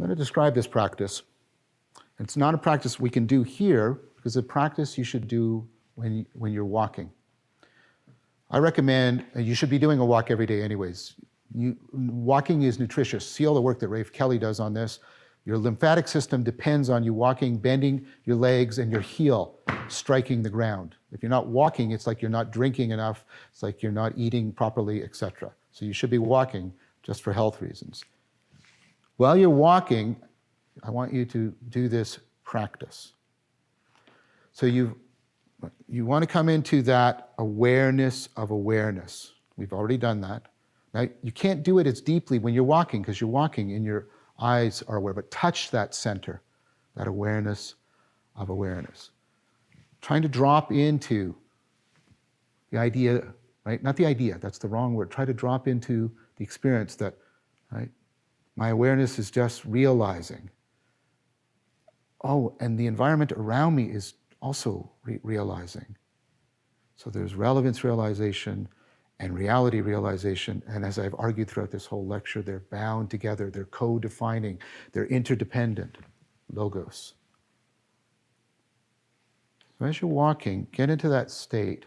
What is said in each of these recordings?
going to describe this practice. It's not a practice we can do here, because it's a practice you should do when you're walking. I recommend, you should be doing a walk every day anyways. Walking is nutritious. See all the work that Rafe Kelly does on this. Your lymphatic system depends on you walking, bending your legs and your heel striking the ground. If you're not walking, it's like you're not drinking enough, it's like you're not eating properly, etc. So you should be walking just for health reasons. While you're walking, I want you to do this practice. So you want to come into that awareness of awareness. We've already done that. Now, you can't do it as deeply when you're walking, because you're walking and your eyes are aware, but touch that center, that awareness of awareness. Trying to drop into the idea, right? Not the idea, that's the wrong word. Try to drop into the experience that, right? My awareness is just realizing. Oh, and the environment around me is also realizing. So there's relevance realization and reality realization, and as I've argued throughout this whole lecture, they're bound together, they're co-defining, they're interdependent, logos. So as you're walking, get into that state.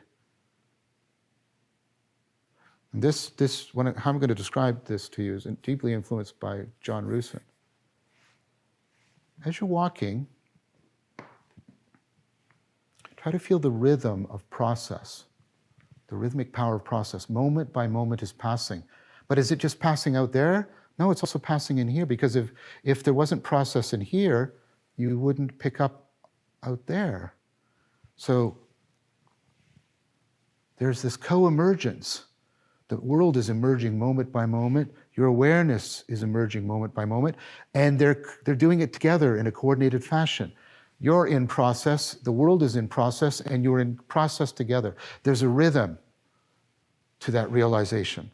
And how I'm going to describe this to you is deeply influenced by John Rusin. As you're walking, try to feel the rhythm of process, the rhythmic power of process. Moment by moment is passing. But is it just passing out there? No, it's also passing in here, because if there wasn't process in here, you wouldn't pick up out there. So there's this co-emergence. The world is emerging moment by moment. Your awareness is emerging moment by moment, and they're doing it together in a coordinated fashion. You're in process, the world is in process, and you're in process together. There's a rhythm to that realization.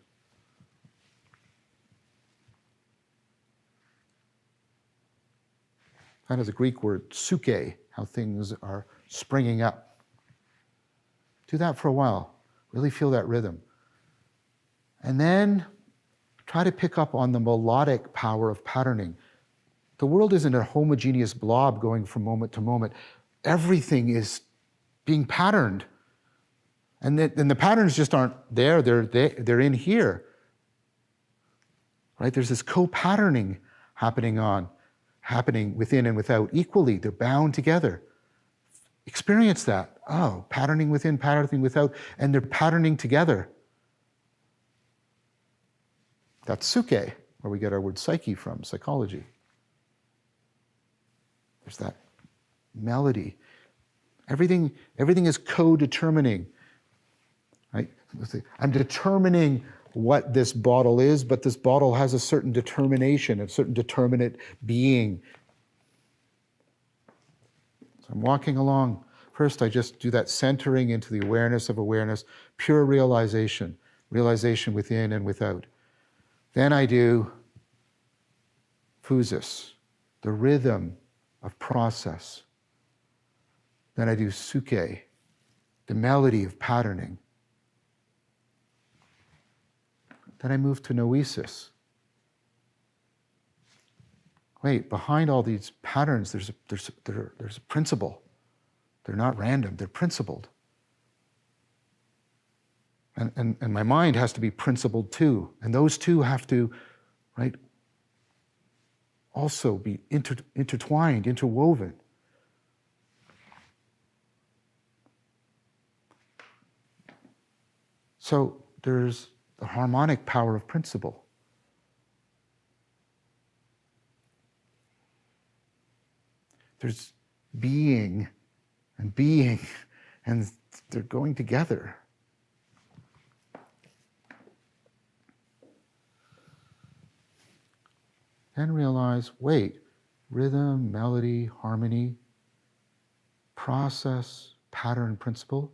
That is a Greek word, psuche, how things are springing up. Do that for a while. Really feel that rhythm. And then try to pick up on the melodic power of patterning. The world isn't a homogeneous blob going from moment to moment. Everything is being patterned. And the patterns just aren't there, they're in here. Right? There's this co-patterning happening within and without equally. They're bound together. Experience that. Oh, patterning within, patterning without, and they're patterning together. That's Psuche, where we get our word psyche from, psychology. There's that melody. Everything is co-determining. Right? I'm determining what this bottle is, but this bottle has a certain determination, a certain determinate being. So I'm walking along. First, I just do that centering into the awareness of awareness, pure realization within and without. Then I do Phusis, the rhythm of process. Then I do Psuche, the melody of patterning. Then I move to Noesis. Wait, behind all these patterns, there's a principle. They're not random, they're principled. And my mind has to be principled too. And those two have to, right, also be intertwined, interwoven. So there's the harmonic power of principle. There's being, and they're going together. Then realize, wait, rhythm, melody, harmony, process, pattern, principle,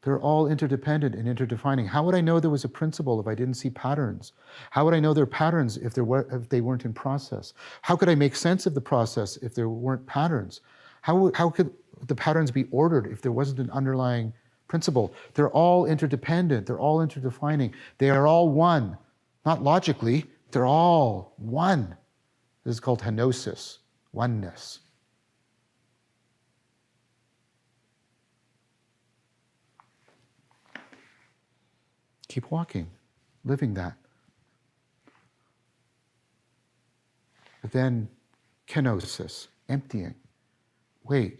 they're all interdependent and interdefining. How would I know there was a principle if I didn't see patterns? How would I know there are patterns if they weren't in process? How could I make sense of the process if there weren't patterns? How could the patterns be ordered if there wasn't an underlying principle? They're all interdependent, they're all interdefining. They are all one. Not logically, they're all one. This is called henosis, oneness. Keep walking, living that. But then kenosis, emptying. Wait,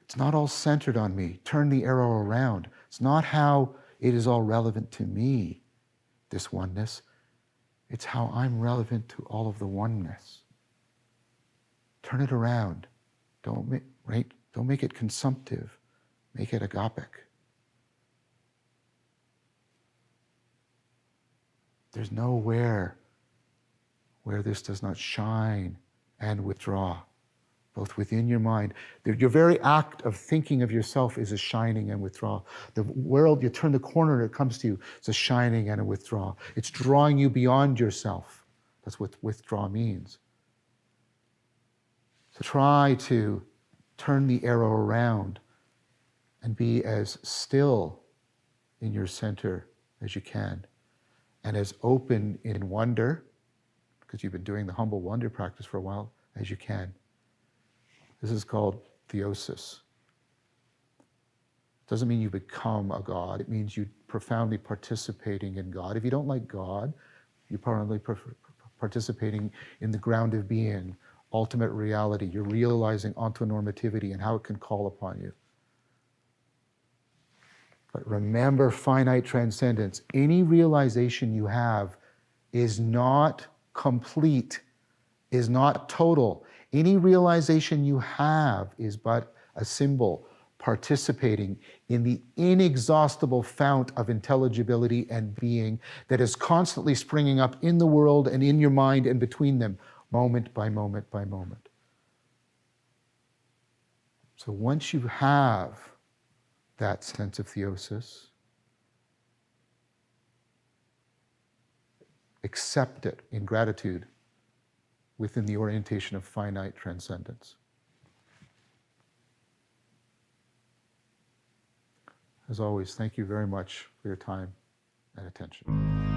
it's not all centered on me. Turn the arrow around. It's not how it is all relevant to me, this oneness. It's how I'm relevant to all of the oneness. Turn it around. Don't make it consumptive. Make it agapic. There's nowhere where this does not shine and withdraw, both within your mind. Your very act of thinking of yourself is a shining and withdrawal. The world, you turn the corner and it comes to you, it's a shining and a withdrawal. It's drawing you beyond yourself. That's what withdraw means. So try to turn the arrow around and be as still in your center as you can, and as open in wonder, because you've been doing the humble wonder practice for a while, as you can. This is called Theosis. It doesn't mean you become a God. It means you profoundly participating in God. If you don't like God, you're probably participating in the ground of being, ultimate reality. You're realizing ontonormativity and how it can call upon you. But remember finite transcendence. Any realization you have is not complete, is not total. Any realization you have is but a symbol participating in the inexhaustible fount of intelligibility and being that is constantly springing up in the world and in your mind and between them, moment by moment by moment. So once you have that sense of theosis, accept it in gratitude within the orientation of finite transcendence. As always, thank you very much for your time and attention.